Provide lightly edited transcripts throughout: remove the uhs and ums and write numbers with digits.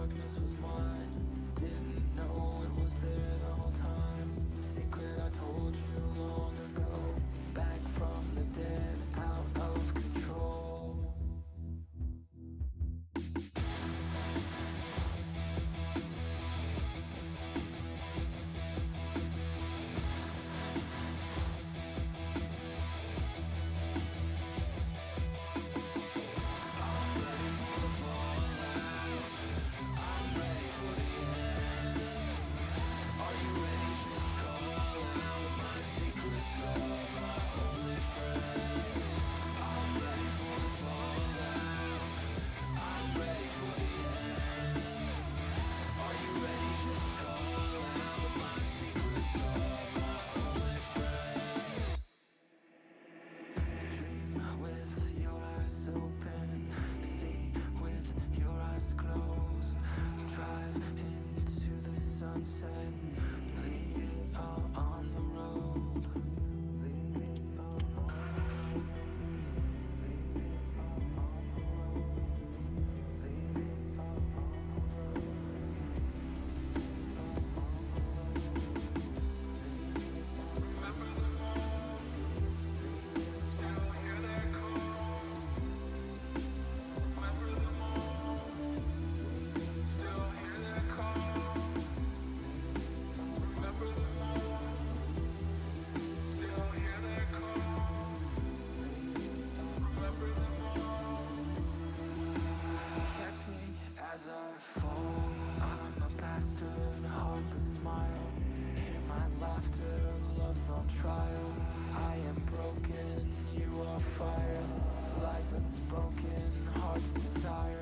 darkness was mine. Didn't know it was there the whole time. Secret I told you long ago. Back from the dead, out of control. With your eyes open, see with your eyes closed. Drive into the sunset, leave it all on the road. Leave it all on the road. Leave it all on the road. Leave it all on the Remember the mall, still hear that call. Remember the mall, still hear that call. Remember the mall, still hear that call. Remember the mall. Catch me as I fall. I'm a bastard, hard to smile. Hear my laughter, love's on trial. I am broken, you are fire. Lies unspoken, heart's desire.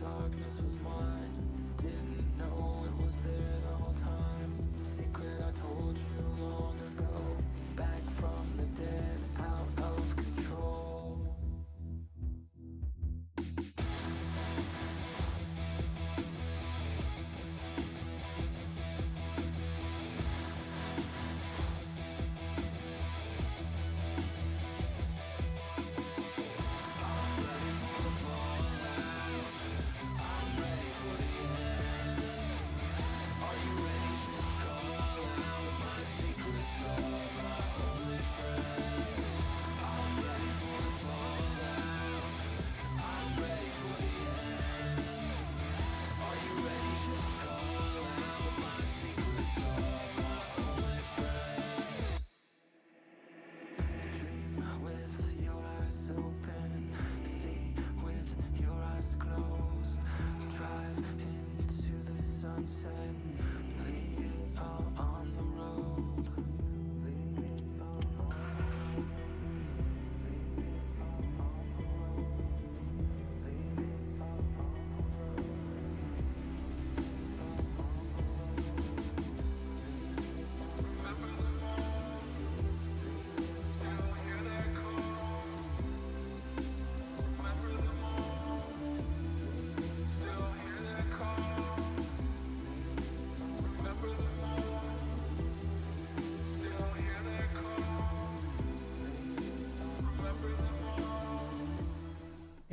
Darkness was mine. Didn't know it was there the whole time. Secret I told you long ago. Back from the dead, out of control. I'm ready for the fallout. I'm ready for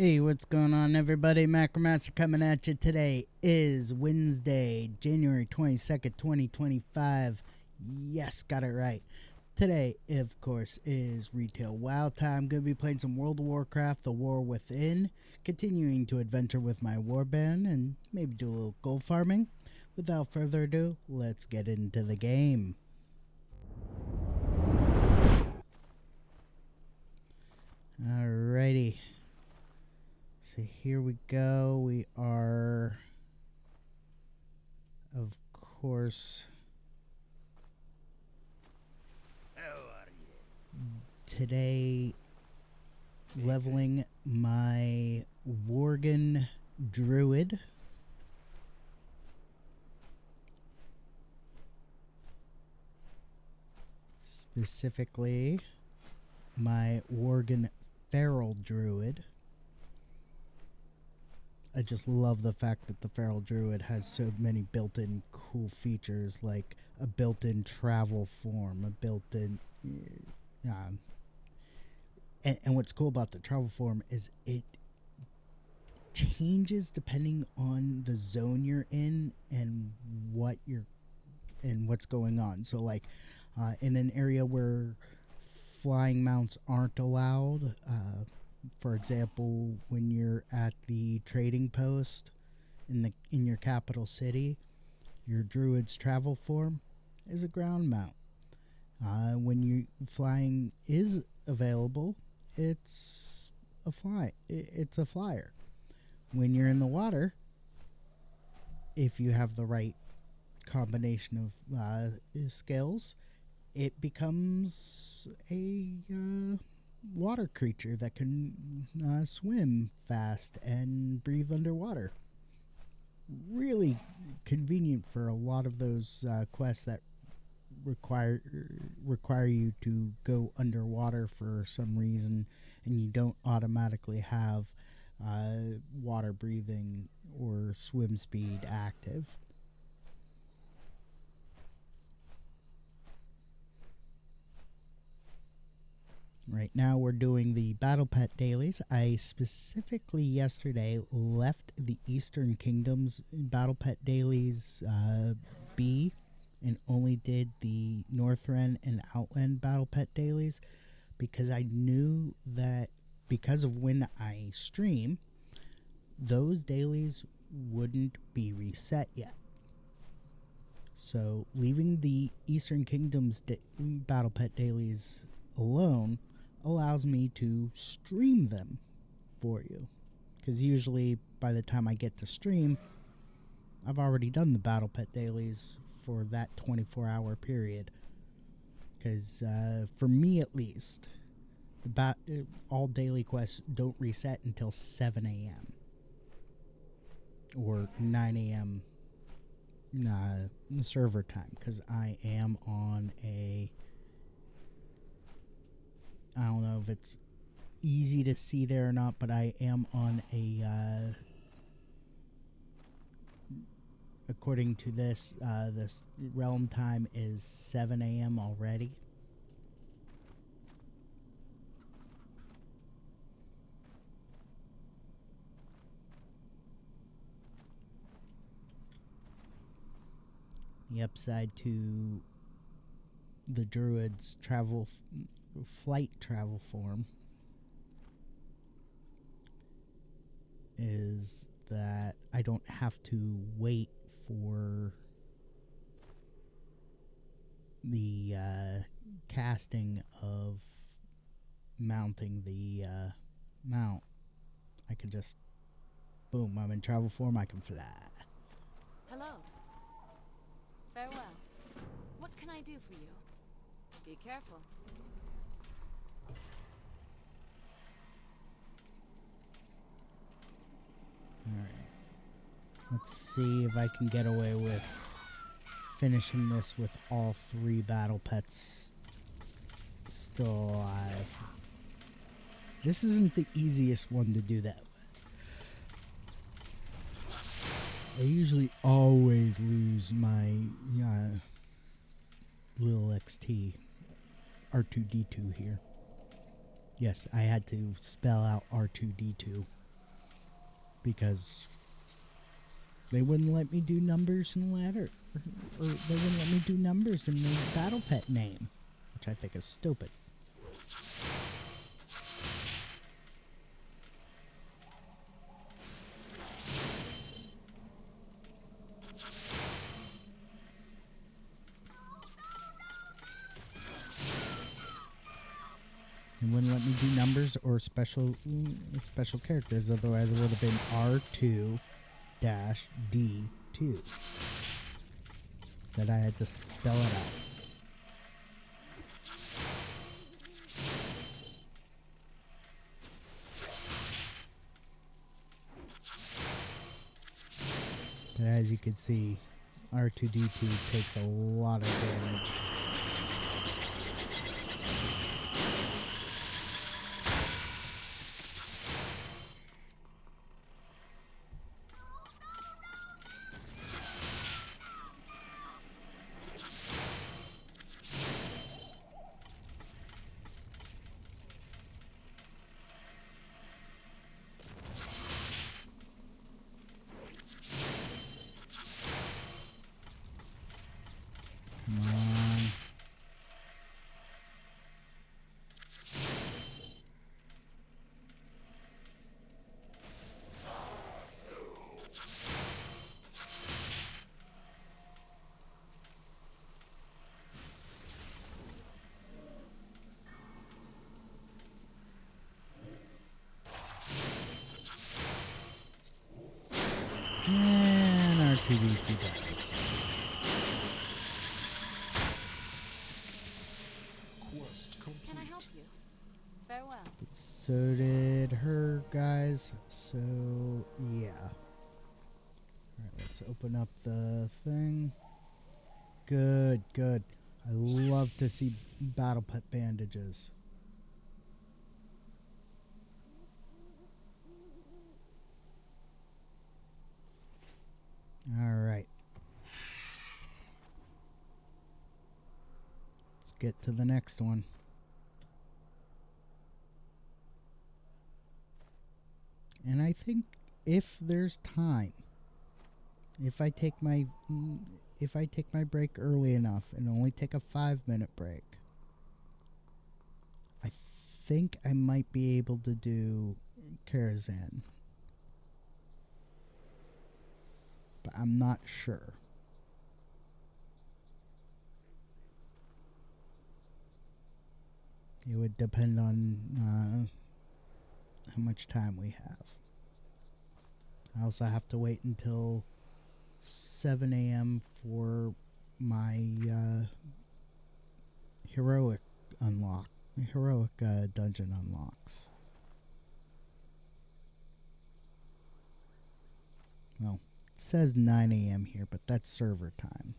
Hey, what's going on, everybody? Macromaster coming at you. Today is Wednesday, January 22nd, 2025. Yes, got it right. Today, of course, is Retail WoW time. Going to be playing some World of Warcraft, The War Within, continuing to adventure with my warband, and maybe do a little gold farming. Without further ado, let's get into the game. Alrighty. So here we go. We are, of course, today leveling my Worgen Druid. Specifically, my Worgen Feral Druid. I just love the fact that the Feral Druid has so many built-in cool features, like a built-in travel form, a built-in... and what's cool about the travel form is it changes depending on the zone you're in and what's going on. So, like, in an area where flying mounts aren't allowed, for example, when you're at the trading post in your capital city, your druid's travel form is a ground mount. When flying is available, it's a flyer. When you're in the water, if you have the right combination of skills, it becomes a water creature that can swim fast and breathe underwater. Really convenient for a lot of those quests that require you to go underwater for some reason, and you don't automatically have water breathing or swim speed active. Right now we're doing the Battle Pet dailies. I specifically yesterday left the Eastern Kingdom's Battle Pet dailies be and only did the Northrend and Outland Battle Pet dailies because I knew that because of when I stream, those dailies wouldn't be reset yet. So leaving the Eastern Kingdom's Battle Pet dailies alone allows me to stream them for you, because usually by the time I get to stream, I've already done the Battle Pet dailies for that 24-hour period. Because for me at least, all daily quests don't reset until 7 a.m. or 9 a.m. Server time, because I am on I don't know if it's easy to see there or not, but I am on according to this, this realm time is 7 a.m. already. The upside to the druid's flight travel form is that I don't have to wait for the casting of mounting the mount. I can just, boom, I'm in travel form, I can fly. Hello. Farewell. What can I do for you? Be careful. Alright. Let's see if I can get away with finishing this with all 3 battle pets still alive. This isn't the easiest one to do that with. I usually always lose my little XT R2D2 here. Yes, I had to spell out R2D2. because they wouldn't let me do numbers in ladder, or they wouldn't let me do numbers in the battle pet name, which I think is stupid. It wouldn't let me do numbers or special characters, otherwise it would have been R2-D2. Instead I had to spell it out. But as you can see, R2-D2 takes a lot of damage. Come on. And our 2D2 dies. Can I help you? Farewell. So did her, guys. So, yeah. Alright, let's open up the thing. Good, good. I love to see battle pet bandages. Alright. Let's get to the next one. And I think if there's time, if I take my break early enough and only take a 5-minute break, I think I might be able to do Karazhan. But I'm not sure. It would depend on how much time we have. I also have to wait until 7 a.m. for my heroic dungeon unlocks. Well, it says 9 a.m. here, but that's server time.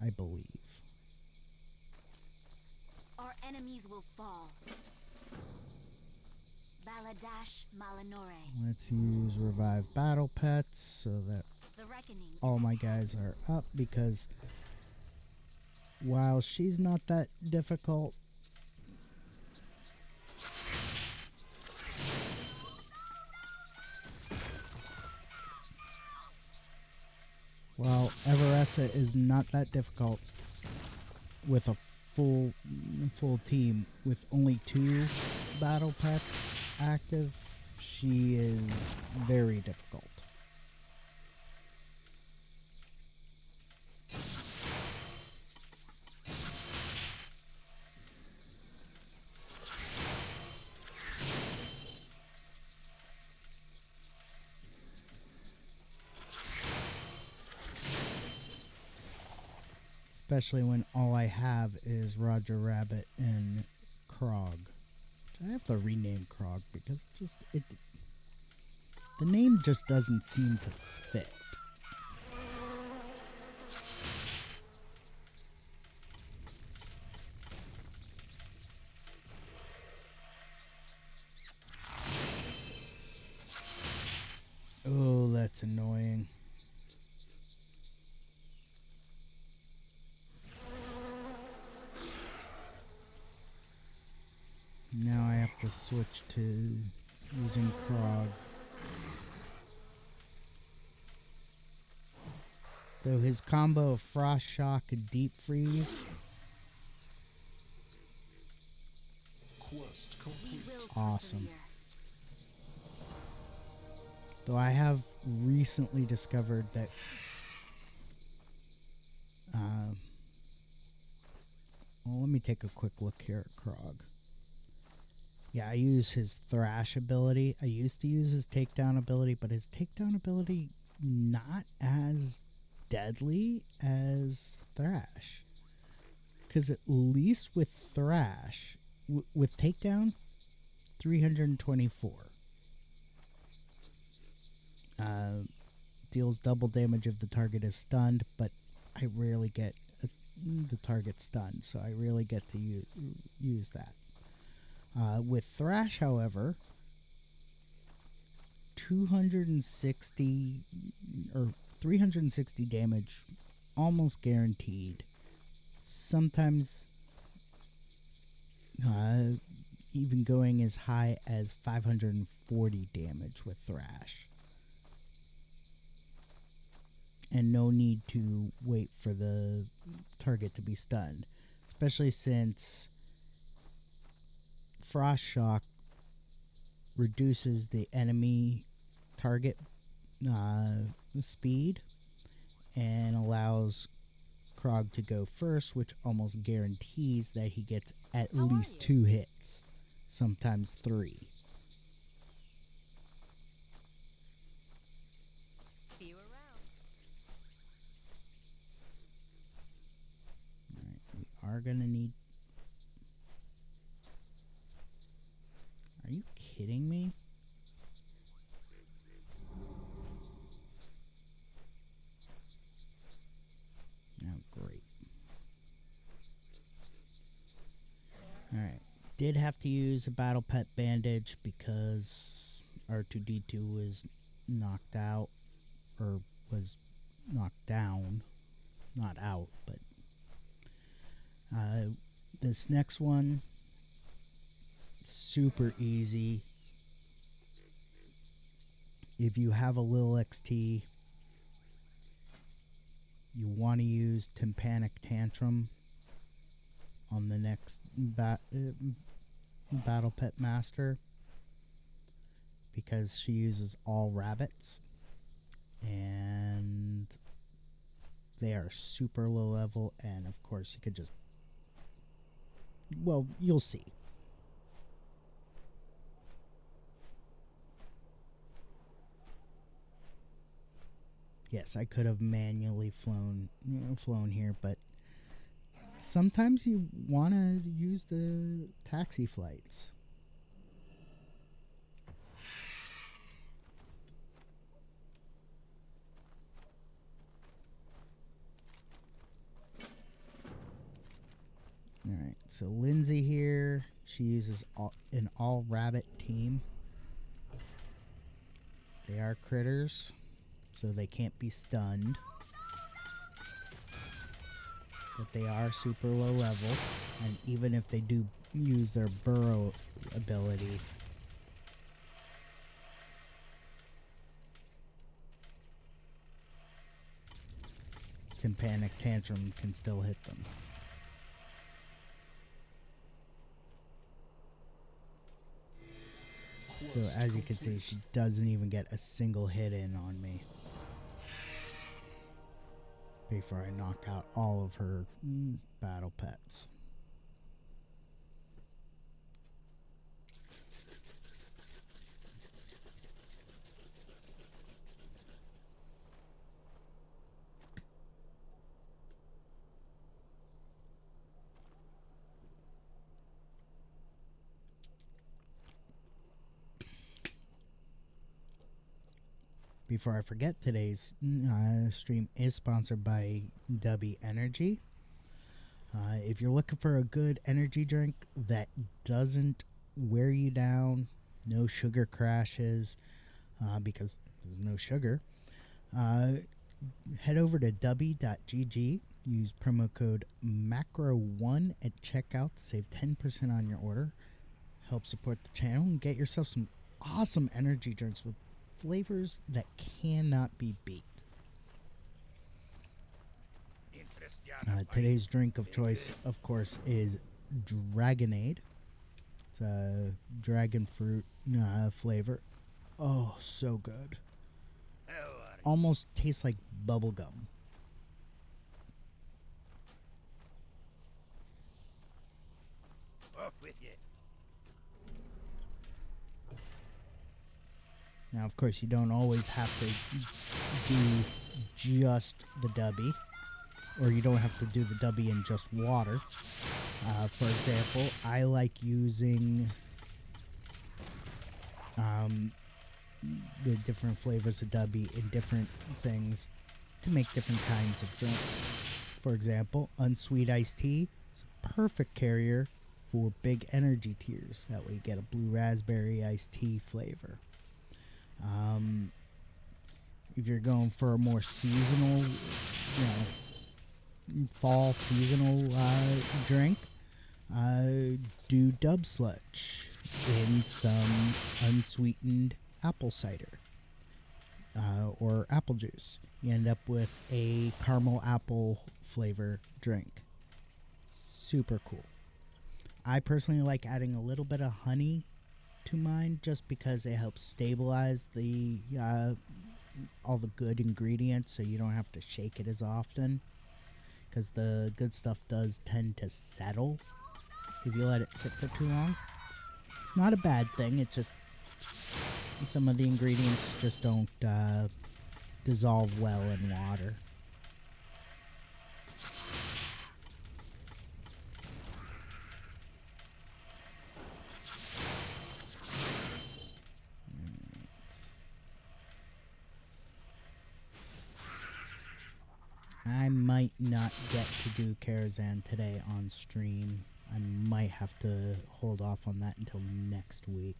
I believe. Our enemies will fall. Baladash Malinore. Let's use revive battle pets so that The reckoning. all my guys are up, because while she's not that difficult, while Everessa is not that difficult with a full team with only 2 battle pets active, she is very difficult. Especially when all I have is Roger Rabbit and Krog. I have to rename Krog because the name just doesn't seem to fit. Oh, that's annoying. switch to using Krog. Though his combo of Frost Shock and Deep Freeze, Quest complete. We will awesome. persevere. Though I have recently discovered that well, let me take a quick look here at Krog. Yeah, I use his Thrash ability. I used to use his takedown ability, but his takedown ability not as deadly as Thrash. Because at least with Thrash, with takedown, 324. Deals double damage if the target is stunned, but I rarely get the target stunned, so I really get to use that. With Thrash, however, 260 or 360 damage, almost guaranteed. Sometimes even going as high as 540 damage with Thrash. And no need to wait for the target to be stunned. Especially since Frost Shock reduces the enemy target speed and allows Krog to go first, which almost guarantees that he gets at least 2 hits, sometimes 3. See you around. Alright, we are gonna need... Are you kidding me? Oh, great. Alright. Did have to use a battle pet bandage because R2D2 was knocked out, or was knocked down. Not out, but this next one, super easy. If you have a Lil XT, you want to use Tympanic Tantrum on the next Battle Pet Master, because she uses all rabbits and they are super low level, and of course you could just, well, you'll see. Yes, I could have manually flown here, but sometimes you want to use the taxi flights. Alright, so Lindsay here, she uses an all rabbit team. They are critters, so they can't be stunned. But they are super low level, and even if they do use their burrow ability, Tympanic Tantrum can still hit them. So as you can see, she doesn't even get a single hit in on me before I knock out all of her battle pets. Before I forget, today's stream is sponsored by Dubby Energy. If you're looking for a good energy drink that doesn't wear you down, no sugar crashes, because there's no sugar, head over to dubby.gg, use promo code MACRO1 at checkout to save 10% on your order. help support the channel and get yourself some awesome energy drinks with flavors that cannot be beat. Today's drink of choice, of course, is Dragonade. It's a dragon fruit flavor. Oh, so good. Almost tastes like bubble gum. Off with you. Now, of course, you don't always have to do just the dubby, or you don't have to do the dubby in just water. For example, I like using the different flavors of dubby in different things to make different kinds of drinks. For example, unsweet iced tea is a perfect carrier for big energy tiers. That way you get a blue raspberry iced tea flavor. If you're going for a more seasonal, fall seasonal drink, do Dub Sludge in some unsweetened apple cider or apple juice. You end up with a caramel apple flavor drink. Super cool. I personally like adding a little bit of honey to mine just because it helps stabilize the all the good ingredients, so you don't have to shake it as often, because the good stuff does tend to settle if you let it sit for too long. It's not a bad thing, it's just some of the ingredients just don't dissolve well in water. I might not get to do Karazhan today on stream. I might have to hold off on that until next week.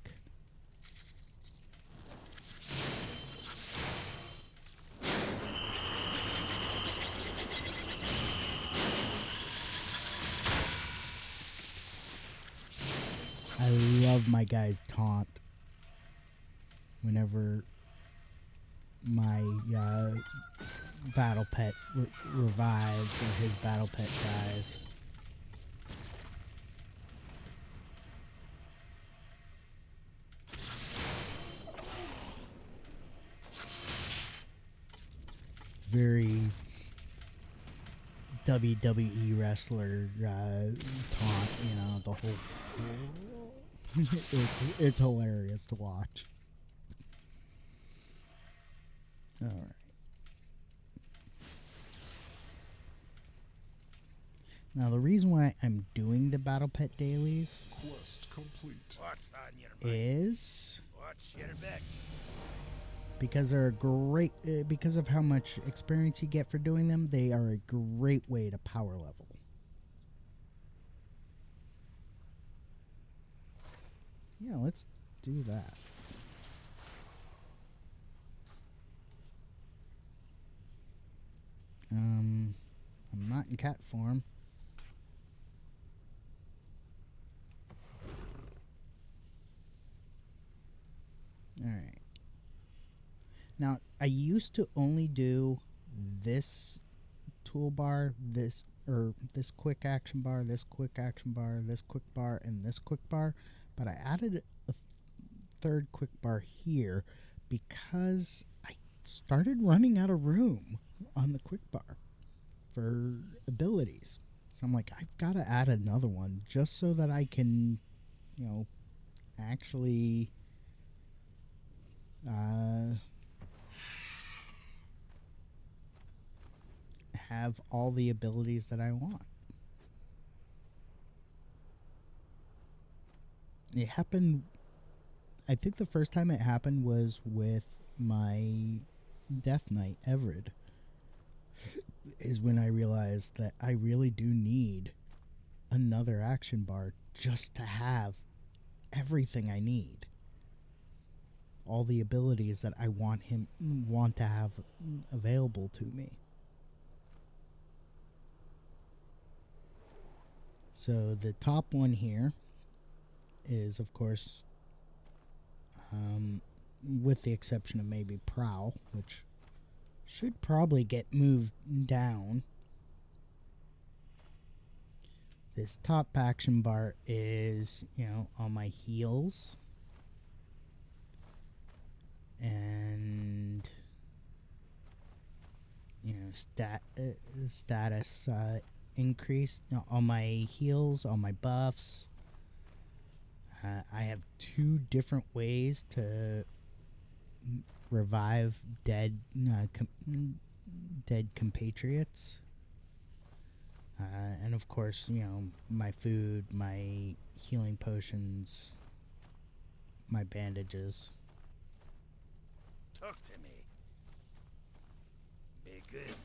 I love my guy's taunt. Whenever my battle pet revives or his battle pet dies. It's very WWE wrestler taunt, the whole it's hilarious to watch. Alright. Now, the reason why I'm doing the Battle Pet dailies Quest complete. What's on your mind? is What's your bet? because they're a great, because of how much experience you get for doing them, they are a great way to power level. Yeah, let's do that. I'm not in cat form. Alright. Now, I used to only do this toolbar, this quick action bar, this quick action bar, this quick bar, and this quick bar, but I added a third quick bar here because I started running out of room on the quick bar for abilities. So I'm like, I've got to add another one just so that I can, actually have all the abilities that I want. It happened, I think the first time it happened was with my Death Knight, Everett, is when I realized that I really do need another action bar just to have everything I need. All the abilities that I want to have available to me. So the top one here is, of course, with the exception of maybe Prowl, which should probably get moved down. This top action bar is, on my heals. And, status increase on my heals, on my buffs. I have 2 different ways to revive dead compatriots. And of course, my food, my healing potions, my bandages. Talk to me. Be good.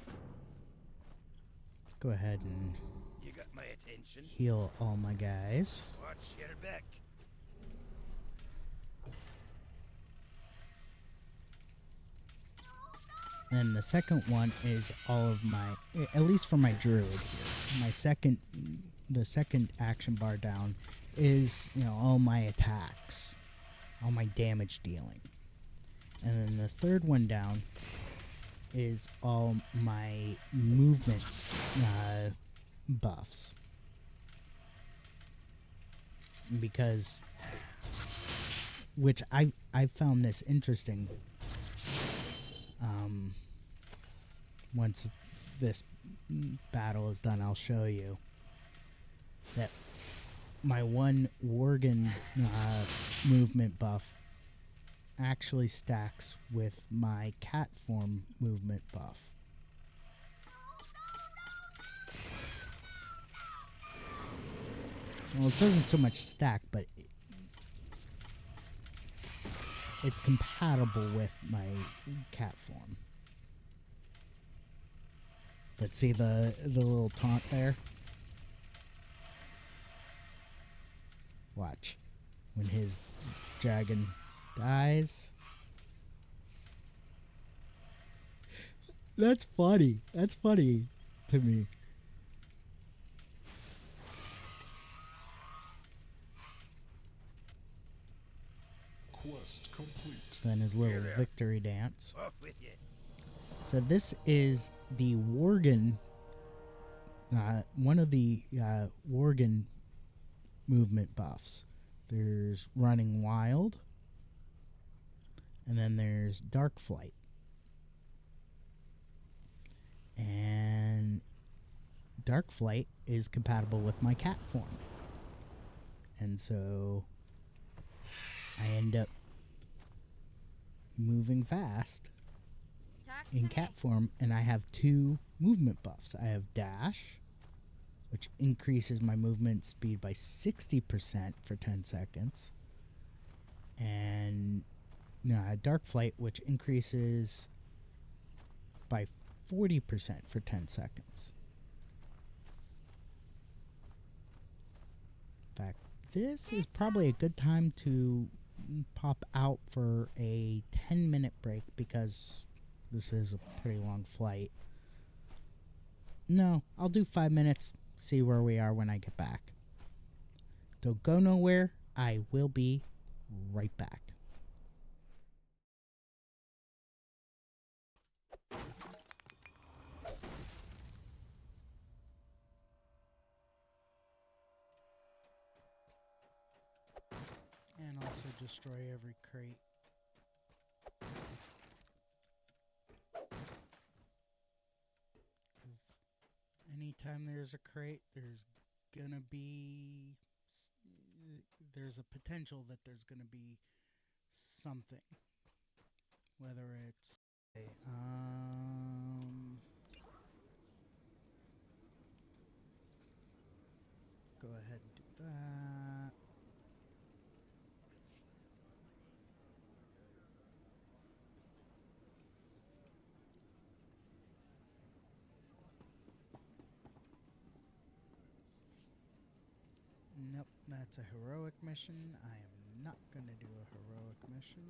Let's go ahead and You got my attention. heal all my guys. Watch your back. And the second one is all of my, at least for my druid here. The second action bar down is, all my attacks, all my damage dealing. And then the third one down is all my movement buffs. Because, which I found this interesting. Once this battle is done, I'll show you that my one Worgen movement buff actually stacks with my cat form movement buff. Well, it doesn't so much stack, but it's compatible with my cat form. But see the little taunt there? Watch. When his dragon dies. That's funny. That's funny to me. Quest complete. Then his little victory dance. Off with you. So this is the Worgen, one of the Worgen movement buffs. There's Running Wild, and then there's Dark Flight. And Dark Flight is compatible with my cat form. And so I end up moving fast in cat form, and I have 2 movement buffs. I have Dash, which increases my movement speed by 60% for 10 seconds. And Dark Flight, which increases by 40% for 10 seconds. In fact, this is probably a good time to pop out for a 10-minute break because this is a pretty long flight. No, I'll do 5 minutes, see where we are when I get back. Don't go nowhere. I will be right back. And also destroy every crate. Because anytime there's a crate, there's a potential that there's gonna be something. Whether it's let's go ahead and do that. Nope, that's a heroic mission. I am not gonna do a heroic mission.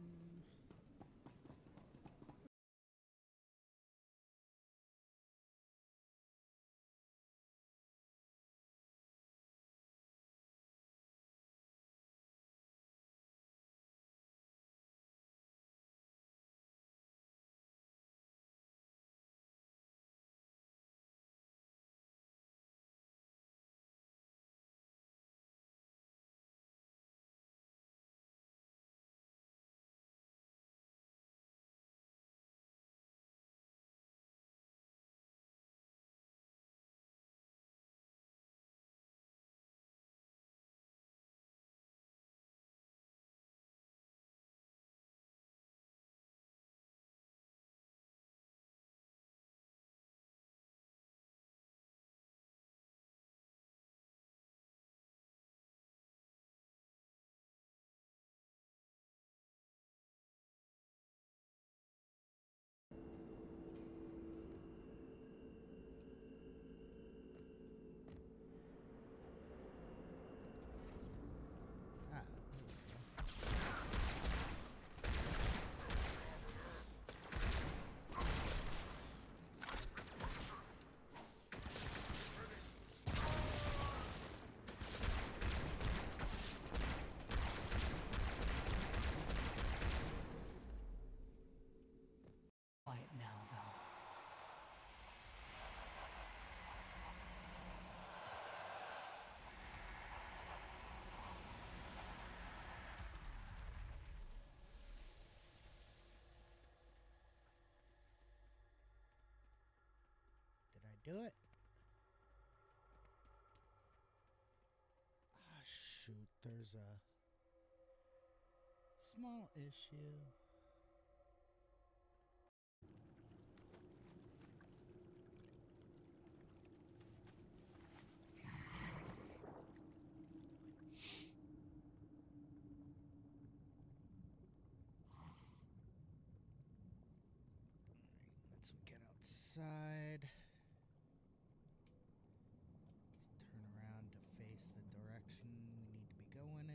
do it? Ah, shoot. There's a small issue. Let's get outside. Let's turn around to face the direction we need to be going in.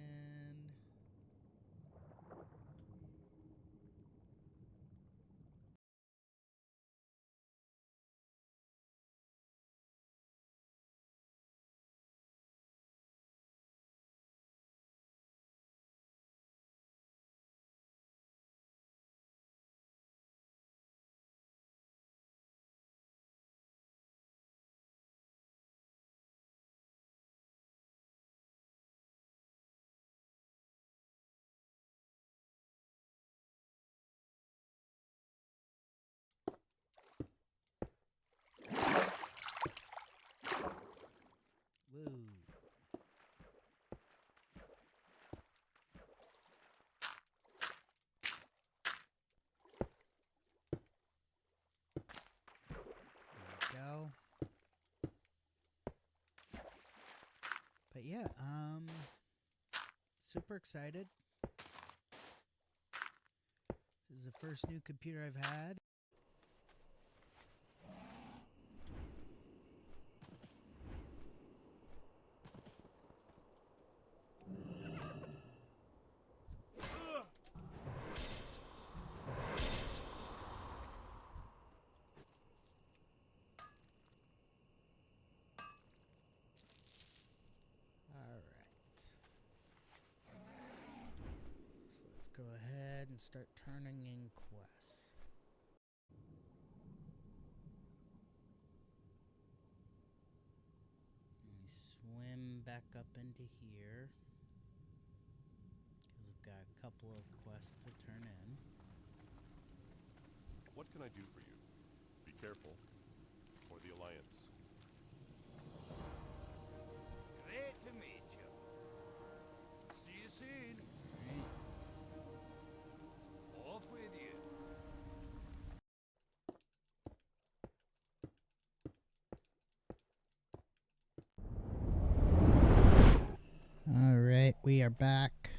Woo. There we go. But yeah, super excited. This is the first new computer I've had. So let's go ahead and start turning in quests. And we swim back up into here, because we've got a couple of quests to turn in. What can I do for you? Be careful. For the Alliance. Great to meet you. See you soon. Off with you. Alright, we are back,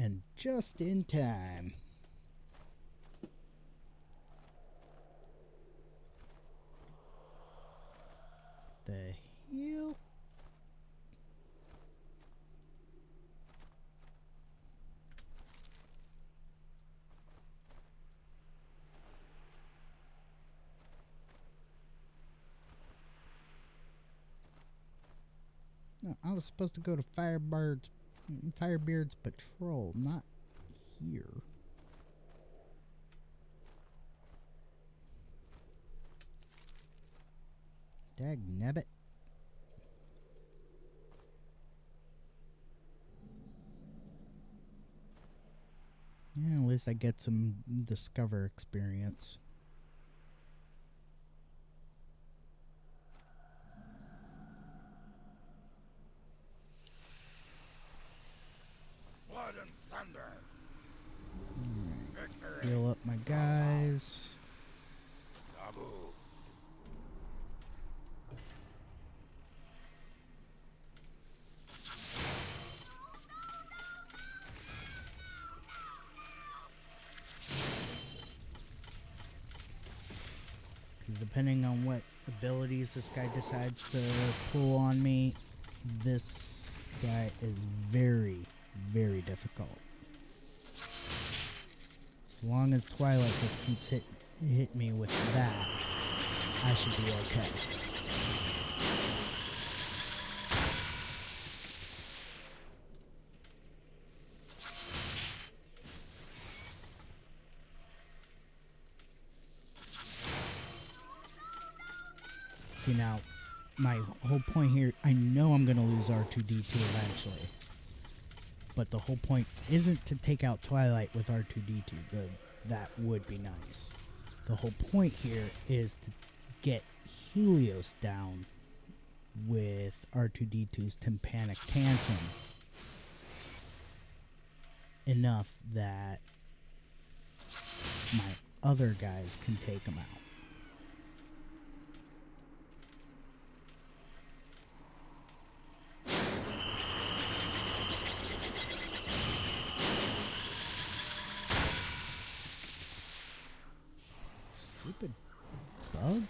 and just in time. The hell? No, I was supposed to go to Firebeard's Patrol, not here. Dagnabbit. Yeah, at least I get some Discover experience. Blood and thunder. Victory. Heal up my guys. Abu. Because depending on what abilities this guy decides to pull on me, this guy is very, very difficult. As long as Twilight just keeps hit me with that, I should be okay. See, now, my whole point here, I know I'm going to lose R2-D2 eventually. But the whole point isn't to take out Twilight with R2-D2. That would be nice. The whole point here is to get Helios down with R2D2's tympanic tantrum enough that my other guys can take him out. Stupid bug.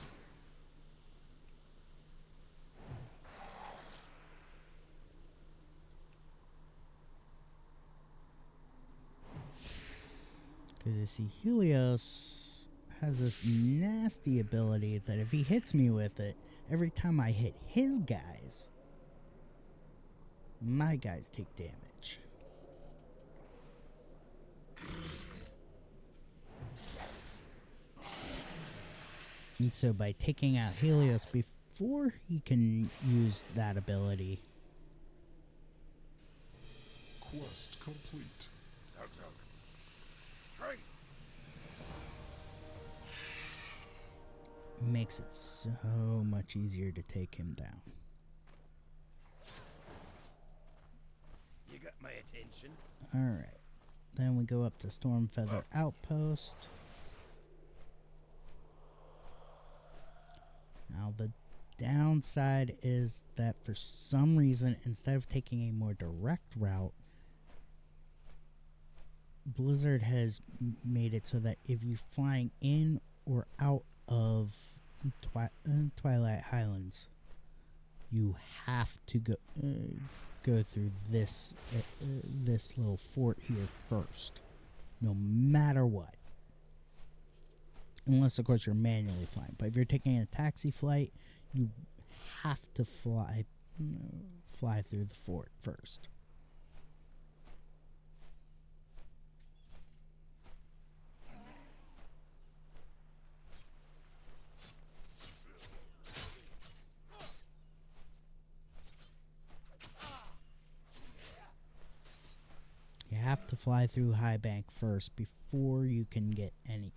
Because you see, Helios has this nasty ability that if he hits me with it, every time I hit his guys, my guys take damage. And so by taking out Helios before he can use that ability, Quest complete. Straight. makes it so much easier to take him down. You got my attention. Alright. Then we go up to Stormfeather Outpost. Now the downside is that for some reason, instead of taking a more direct route, Blizzard has made it so that if you're flying in or out of Twilight Highlands, you have to go through this this little fort here first, no matter what. Unless, of course, you're manually flying. But if you're taking a taxi flight, you have to fly through the fort first. You have to fly through High Bank first before you can get any,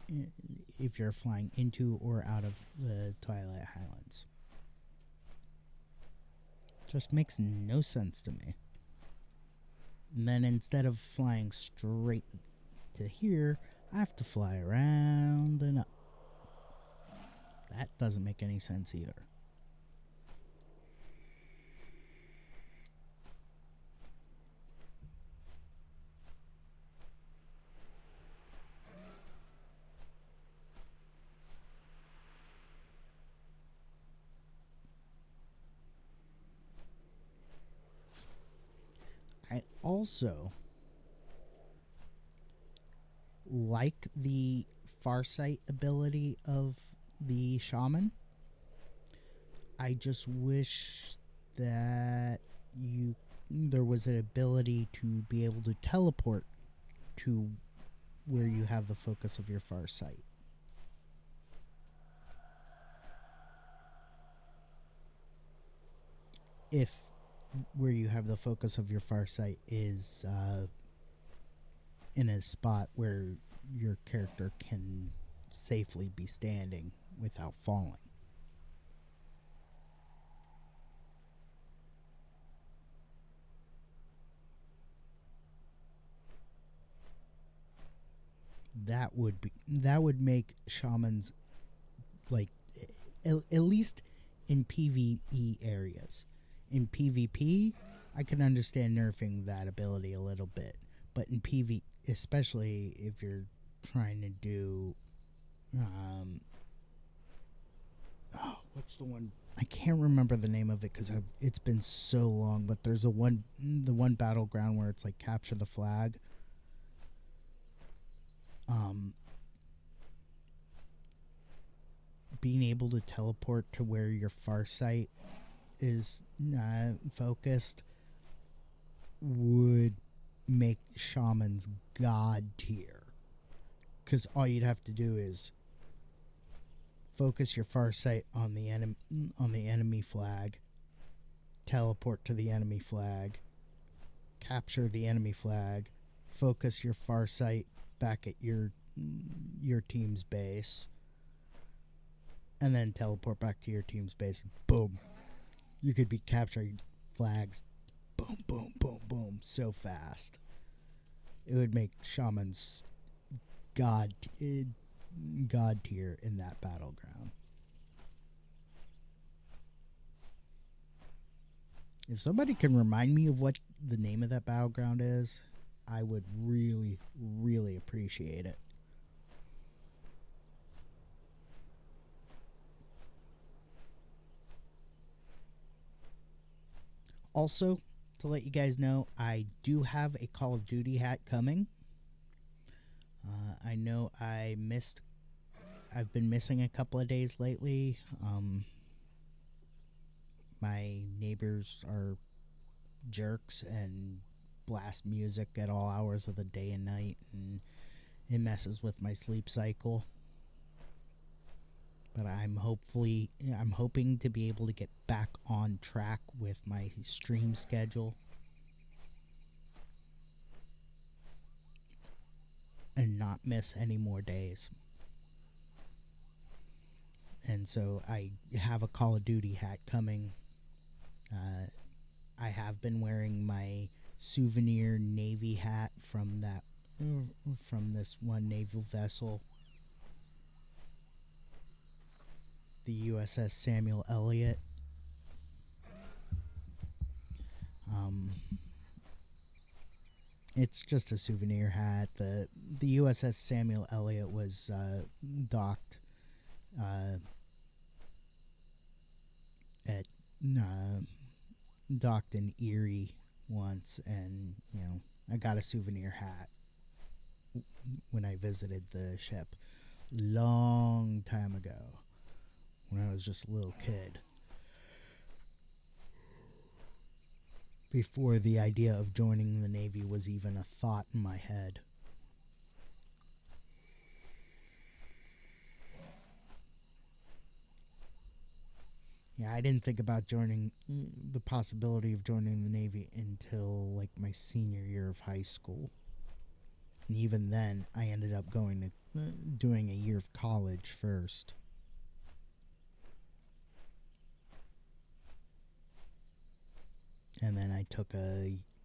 if you're flying into or out of the Twilight Highlands. Just makes no sense to me. And then instead of flying straight to here, I have to fly around and up. That doesn't make any sense either. I also like the Farsight ability of the Shaman. I just wish that there was an ability to be able to teleport to where you have the focus of your Farsight. If where you have the focus of your Farsight is in a spot where your character can safely be standing without falling. That would make shamans, like, at least in PvE areas. In PvP, I can understand nerfing that ability a little bit, but in PvE, especially if you're trying to do, what's the one? I can't remember the name of it because it's been so long. But there's the one battleground where it's like capture the flag. Being able to teleport to where your Farsight is focused would make shamans god tier, because all you'd have to do is focus your Farsight on the enemy flag, teleport to the enemy flag, capture the enemy flag, focus your Farsight back at your team's base, and then teleport back to your team's base. Boom. You could be capturing flags. Boom, boom, boom, boom. So fast. It would make shamans god tier in that battleground. If somebody can remind me of what the name of that battleground is, I would really, really appreciate it. Also, to let you guys know, I do have a Call of Duty hat coming. I know I've been missing a couple of days lately. My neighbors are jerks and blast music at all hours of the day and night, and it messes with my sleep cycle. But I'm hoping to be able to get back on track with my stream schedule and not miss any more days. And so I have a Call of Duty hat coming. I have been wearing my souvenir Navy hat from this one naval vessel, the USS Samuel Elliott. It's just a souvenir hat. The USS Samuel Elliott was docked docked in Erie once, and I got a souvenir hat when I visited the ship long time ago when I was just a little kid, before the idea of joining the Navy was even a thought in my head. Yeah, I didn't think about the possibility of joining the Navy until like my senior year of high school. And even then, I ended up doing a year of college first. And then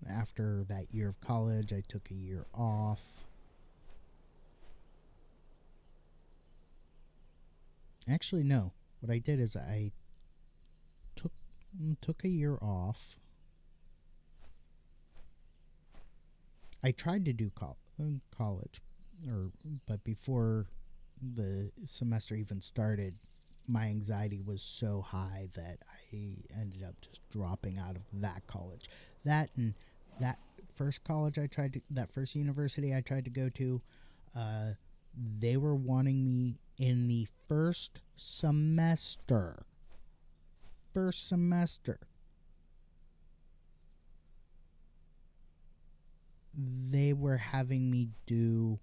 after that year of college, I took a year off. Actually, no. What I did is I took a year off. I tried to do college, but before the semester even started, my anxiety was so high that I ended up just dropping out of that college. That first university I tried to go to, they were wanting me in the first semester. They were having me do,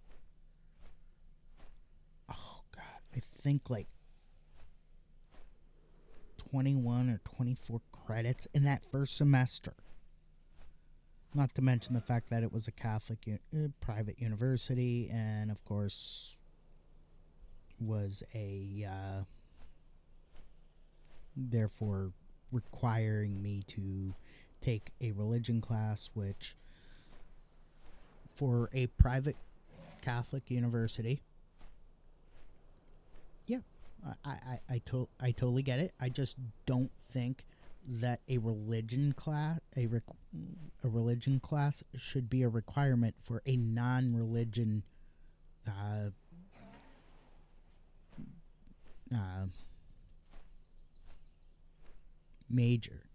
I think like 21 or 24 credits in that first semester. Not to mention the fact that it was a Catholic private university, and of course was therefore requiring me to take a religion class, which for a private Catholic university, yeah, I totally get it. I just don't think that a religion class should be a requirement for a non-religion major.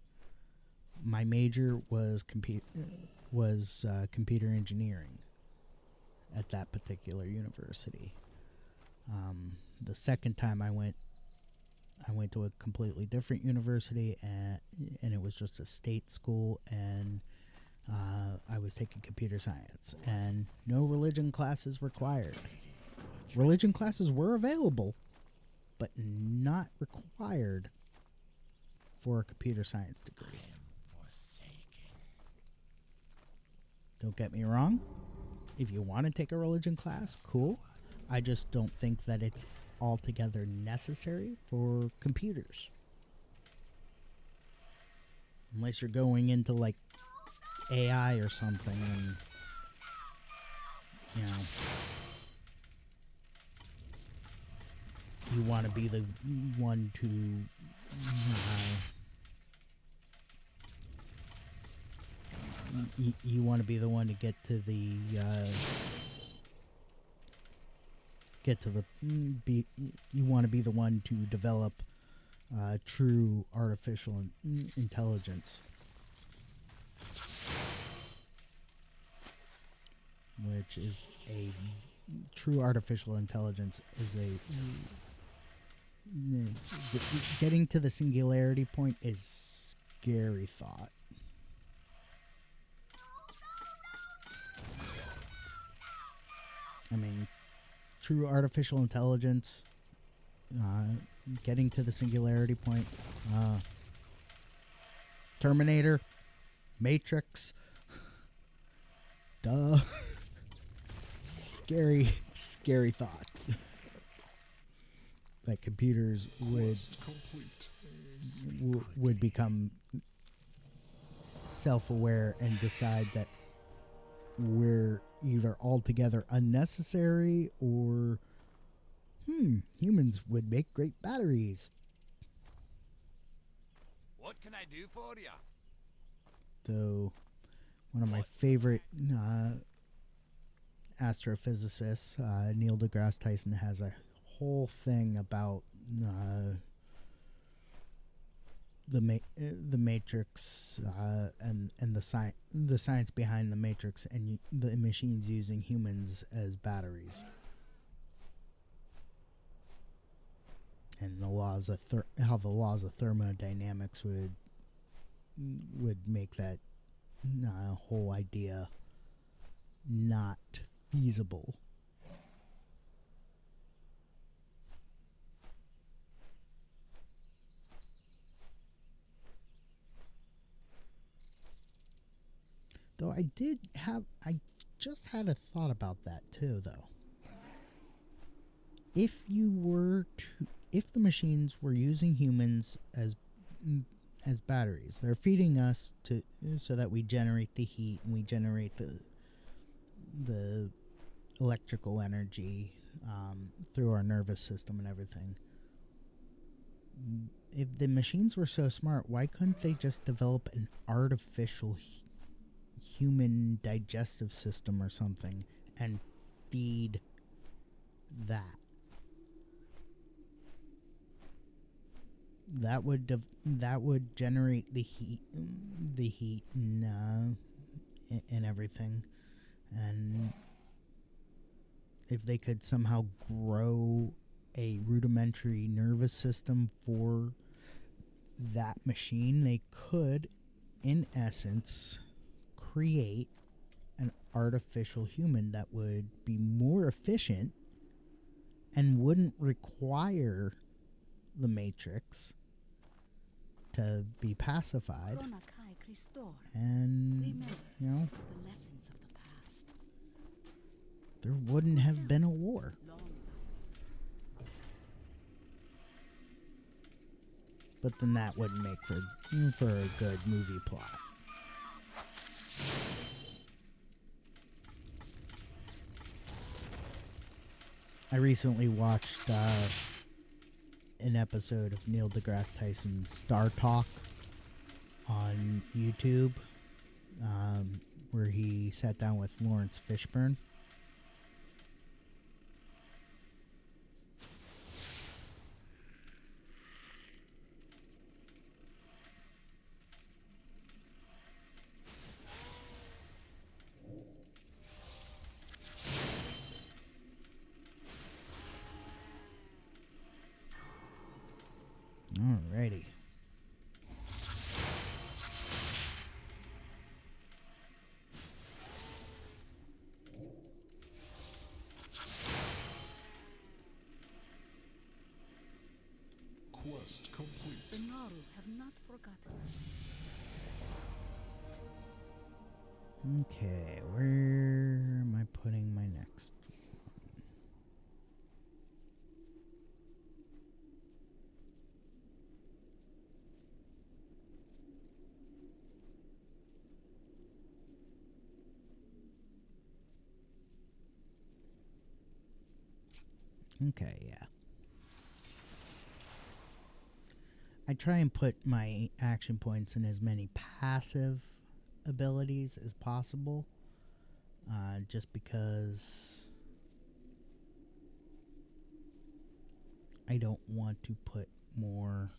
My major was computer engineering at that particular university. The second time I went to a completely different university, and it was just a state school, and I was taking computer science, and no religion classes required. Religion classes were available, but not required for a computer science degree. Don't get me wrong. If you want to take a religion class, cool. I just don't think that it's altogether necessary for computers. Unless you're going into like AI or something, and you know, you want to be the one to you want to be the one to get to the you want to be the one to develop true artificial intelligence, which is a true artificial intelligence is getting to the singularity point is scary thought. I mean, true artificial intelligence, getting to the singularity point, Terminator, Matrix, duh. Scary thought. That computers would become self-aware and decide that we're either altogether unnecessary or humans would make great batteries. What can I do for you? So one of my favorite astrophysicists, Neil deGrasse Tyson, has a whole thing about the Matrix and the science behind the Matrix and the machines using humans as batteries, and the laws of how the laws of thermodynamics would make that whole idea not feasible. Though I just had a thought about that too, though. If the machines were using humans as batteries, they're feeding us so that we generate the heat and we generate the electrical energy through our nervous system and everything. If the machines were so smart, why couldn't they just develop an artificial human digestive system or something and feed that? That would generate the heat and everything. And if they could somehow grow a rudimentary nervous system for that machine, they could, in essence, create an artificial human that would be more efficient and wouldn't require the Matrix to be pacified. And, you know, The lessons of the past. there wouldn't have been a war. But then that wouldn't make for a good movie plot. I recently watched an episode of Neil deGrasse Tyson's Star Talk on YouTube, where he sat down with Lawrence Fishburne. Alrighty. Quest complete. The Naru have not forgotten us. Okay, where am I putting my next one? Okay, yeah. I try and put my action points in as many passive abilities as possible, just because I don't want to put more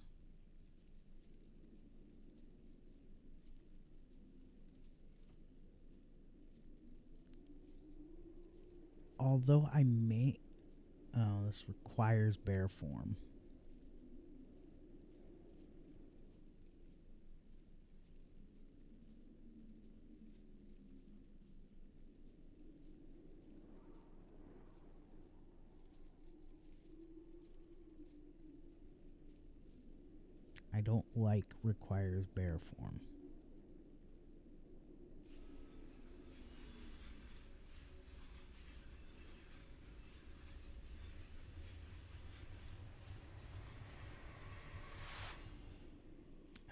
although I may this requires bear form. I don't like requires bear form.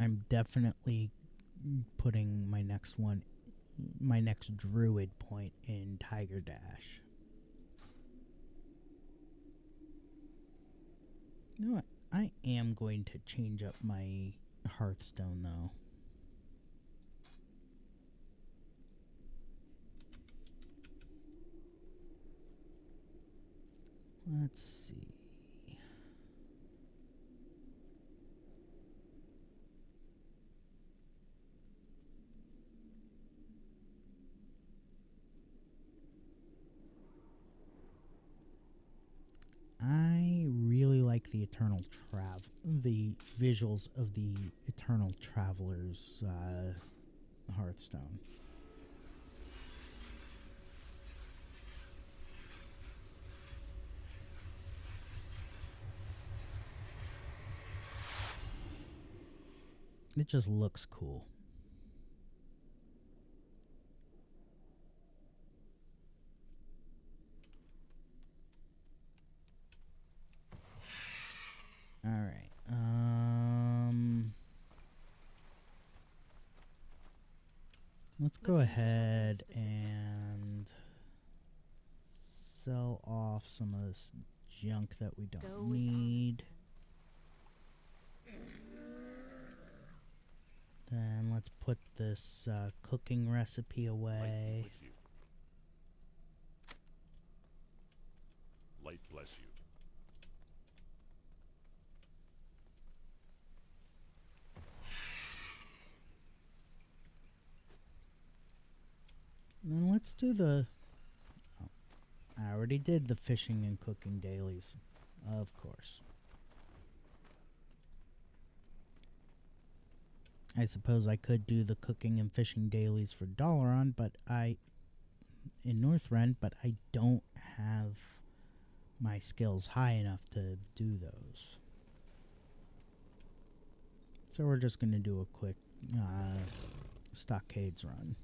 I'm definitely putting my next druid point in Tiger Dash. You know what? I am going to change up my Hearthstone though. Let's see. I really like the the visuals of the Eternal Traveler's Hearthstone. It just looks cool. All right. Let's go ahead and sell off some of this junk that we don't need. Then let's put this cooking recipe away. Light bless you. Then let's do the... Oh, I already did the fishing and cooking dailies. Of course. I suppose I could do the cooking and fishing dailies for Dalaran, but in Northrend, but I don't have my skills high enough to do those. So we're just going to do a quick stockades run.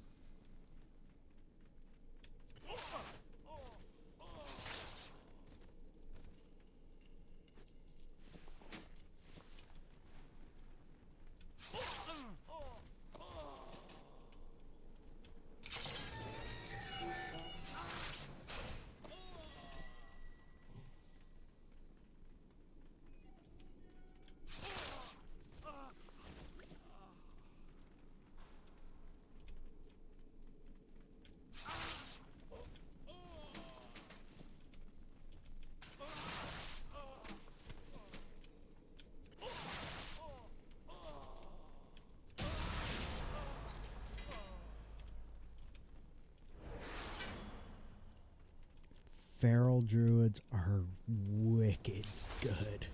Feral druids are wicked good.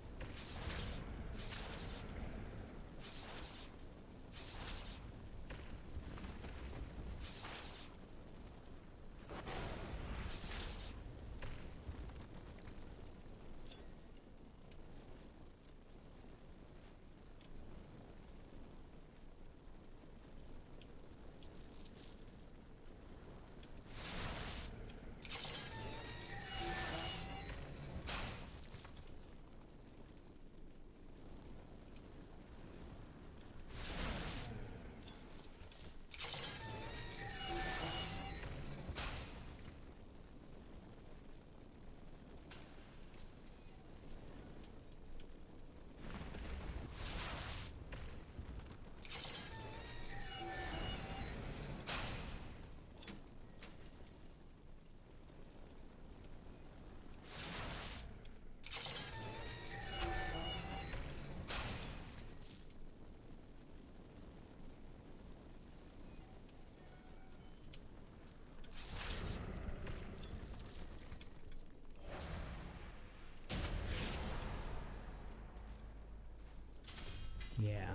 Yeah.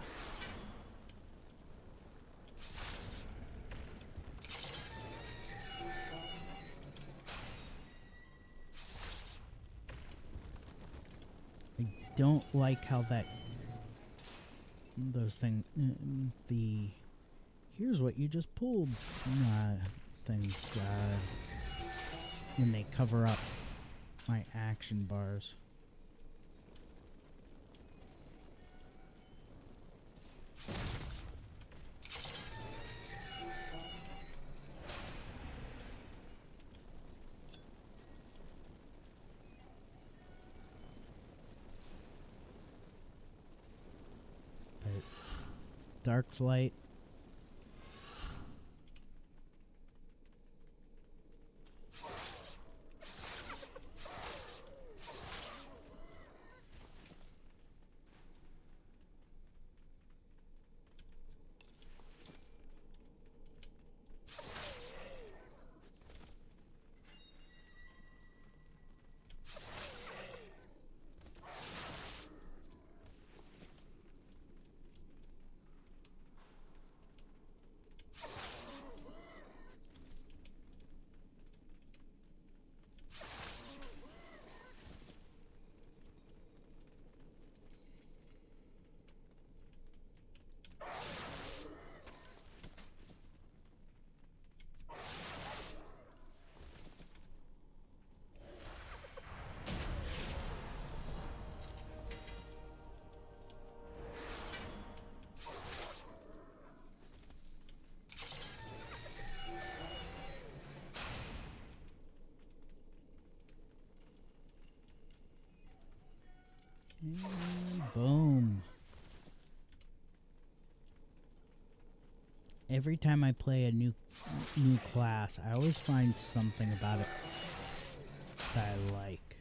I don't like how those things, the here's what you just pulled things, when they cover up my action bars. But Dark Flight. And boom. Every time I play a new class, I always find something about it that I like.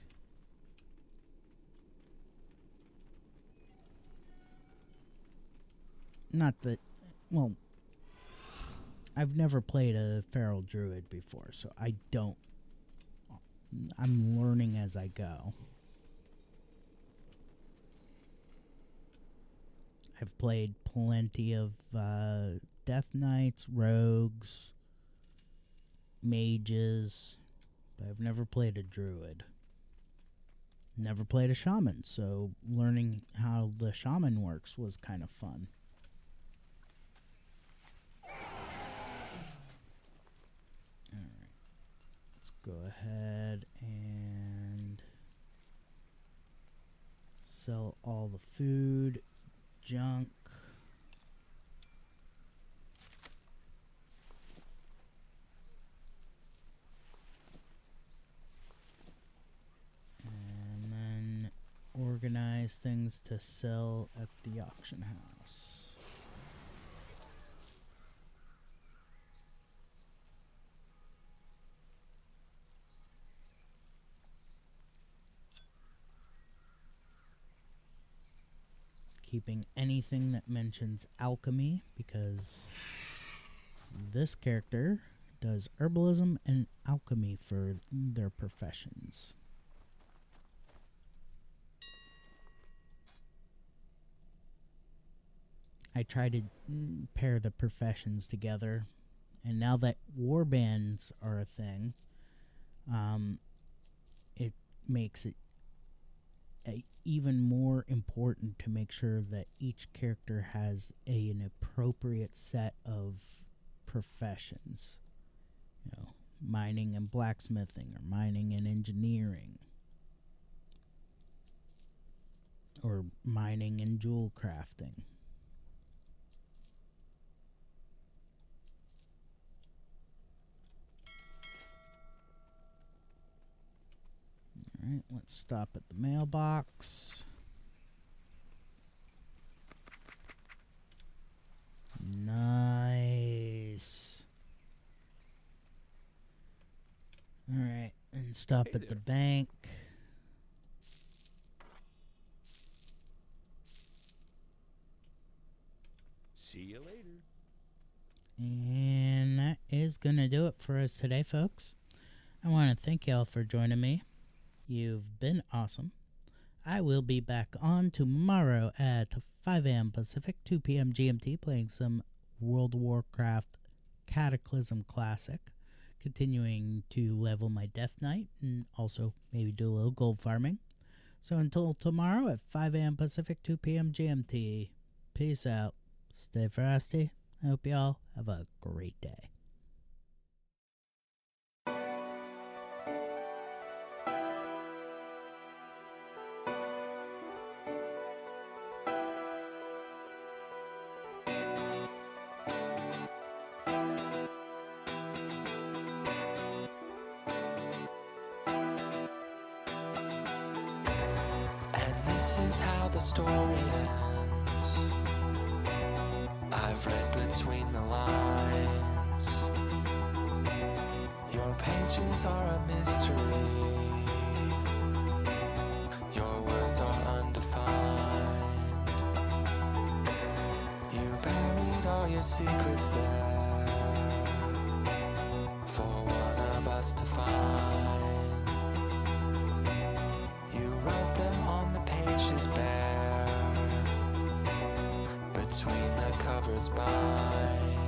Not that, well, I've never played a feral druid before, so I'm learning as I go. I've played plenty of Death Knights, Rogues, Mages, but I've never played a Druid. Never played a Shaman, so learning how the Shaman works was kind of fun. Alright, let's go ahead and sell all the food. Junk. And then organize things to sell at the auction house. Keeping anything that mentions alchemy, because this character does herbalism and alchemy for their professions. I try to pair the professions together, and now that warbands are a thing, it makes it even more important to make sure that each character has an appropriate set of professions. You know, mining and blacksmithing, or mining and engineering, or mining and jewel crafting. Alright, let's stop at the mailbox. Nice. Alright, and stop at the bank. See you later. And that is going to do it for us today, folks. I want to thank y'all for joining me. You've been awesome. I will be back on tomorrow at 5 a.m. Pacific, 2 p.m. GMT, playing some World of Warcraft Cataclysm Classic, continuing to level my Death Knight, and also maybe do a little gold farming. So until tomorrow at 5 a.m. Pacific, 2 p.m. GMT, peace out. Stay frosty. I hope y'all have a great day. And this is how the story ends. I've read between the lines. Your pages are a mystery. Your words are undefined. You buried all your secrets there for one of us to find. You wrote them on the pages bare, between the covers bind.